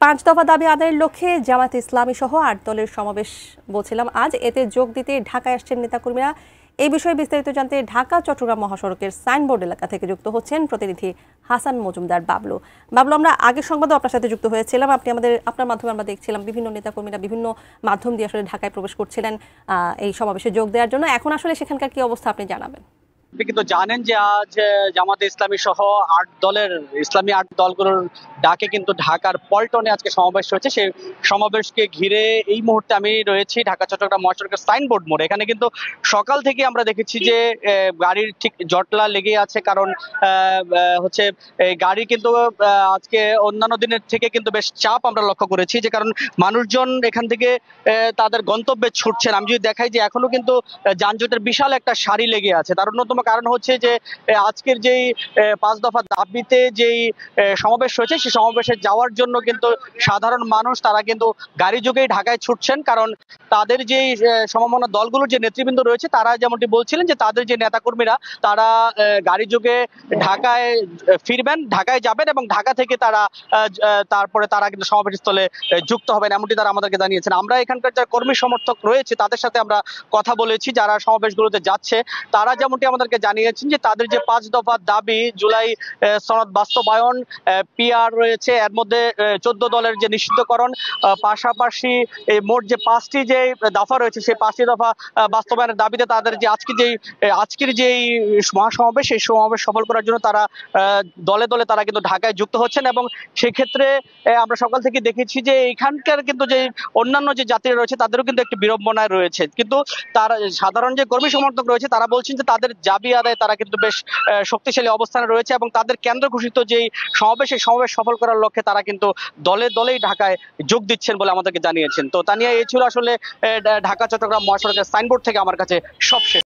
পাঁচ দফা দাবি আদায়ের লক্ষ্যে জামায়াত ইসলামী সহ ৮ দলের সমাবেশ বলছিলাম আজ। এতে যোগ দিতে ঢাকায় আসছেন নেতাকর্মীরা। এই বিষয়ে বিস্তারিত জানতে ঢাকা চট্টগ্রাম মহাসড়কের সাইনবোর্ড এলাকা থেকে যুক্ত হচ্ছেন প্রতিনিধি হাসান মজুমদার বাবলু। আমরা আগের সংবাদও আপনার সাথে যুক্ত হয়েছিলাম। আপনার মাধ্যমে আমরা দেখছিলাম বিভিন্ন নেতাকর্মীরা বিভিন্ন মাধ্যম দিয়ে আসলে ঢাকায় প্রবেশ করছিলেন এই সমাবেশে যোগ দেওয়ার জন্য। এখন আসলে সেখানকার কি অবস্থা আপনি জানাবেন? আপনি কিন্তু জানেন যে আজ জামাতে ইসলামী সহ ৮ দলের ইসলামী ৮ দলগুলোর ডাকে কিন্তু ঢাকার পল্টনে আজকে সমাবেশ হয়েছে। সেই সমাবেশকে ঘিরে এই মুহূর্তে আমি রয়েছি ঢাকা চট্টগ্রাম মহাসড়কের সাইনবোর্ড মোড়ে। এখানে কিন্তু সকাল থেকে আমরা দেখেছি যে গাড়ির ঠিক জটলা লেগে আছে, কারণ হচ্ছে গাড়ি কিন্তু আজকে অন্যান্য দিনের থেকে কিন্তু বেশ চাপ আমরা লক্ষ্য করেছি, যে কারণ মানুষজন এখান থেকে তাদের গন্তব্যে ছুটছেন। আমি যদি দেখাই যে এখনো কিন্তু যানজটের বিশাল একটা সারি লেগে আছে। তার অন্যতম কারণ হচ্ছে যে আজকের যেই ৫ দফা দাবিতে যেই সমাবেশ হয়েছে, সেই সমাবেশে যাওয়ার জন্য কিন্তু সাধারণ মানুষ তারা কিন্তু গাড়ি যোগেই ঢাকায় ছুটছেন। কারণ তাদের যেই সমমনা দলগুলোর যে নেতৃবৃন্দ রয়েছে তারা যেমনটি বলছিলেন যে তাদের যে নেতাকর্মীরা তারা গাড়ি যোগে ঢাকায় ফিরবেন, ঢাকায় যাবেন এবং ঢাকা থেকে তারা তারপরে তারা কিন্তু সমাবেশ স্থলে যুক্ত হবেন, এমনটি তারা আমাদেরকে জানিয়েছেন। আমরা এখানকার যারা কর্মী সমর্থক রয়েছে তাদের সাথে আমরা কথা বলেছি, যারা সমাবেশগুলোতে যাচ্ছে তারা যেমনটি আমাদেরকে জানিয়েছেন যে তাদের যে ৫ দফা দাবি, জুলাই সনদ বাস্তবায়ন, পিআর রয়েছে, এর মধ্যে ১৪ দলের যে নিষিদ্ধকরণ, পাশাপাশি মোট যে ৫টি যে দফা রয়েছে সেই ৫টি দফা বাস্তবায়নের দাবিতে তাদের যে আজকের যেই মহাসমাবেশ, সেই সমাবেশ সফল করার জন্য তারা দলে দলে তারা কিন্তু ঢাকায় যুক্ত হচ্ছেন। এবং সেক্ষেত্রে আমরা সকাল থেকে দেখেছি যে এখানকার কিন্তু যে অন্যান্য যে যাত্রীরা রয়েছে তাদেরও কিন্তু একটি বিড়ম্বনায় রয়েছে, কিন্তু তারা সাধারণ যে কর্মী সমর্থক রয়েছে তারা বলছেন যে তাদের দাবি আদায়ে তারা কিন্তু বেশ শক্তিশালী অবস্থানে রয়েছে এবং তাদের কেন্দ্র ঘোষিত যেই সমাবেশ সফল করার লক্ষ্যে তারা কিন্তু দলে দলেই ঢাকায় যোগ দিচ্ছেন বলে আমাদেরকে জানিয়েছেন। তো তা নিয়ে এই ছিল আসলে ঢাকা চট্টগ্রাম মহাসড়কের সাইনবোর্ড থেকে আমার কাছে সবশেষ।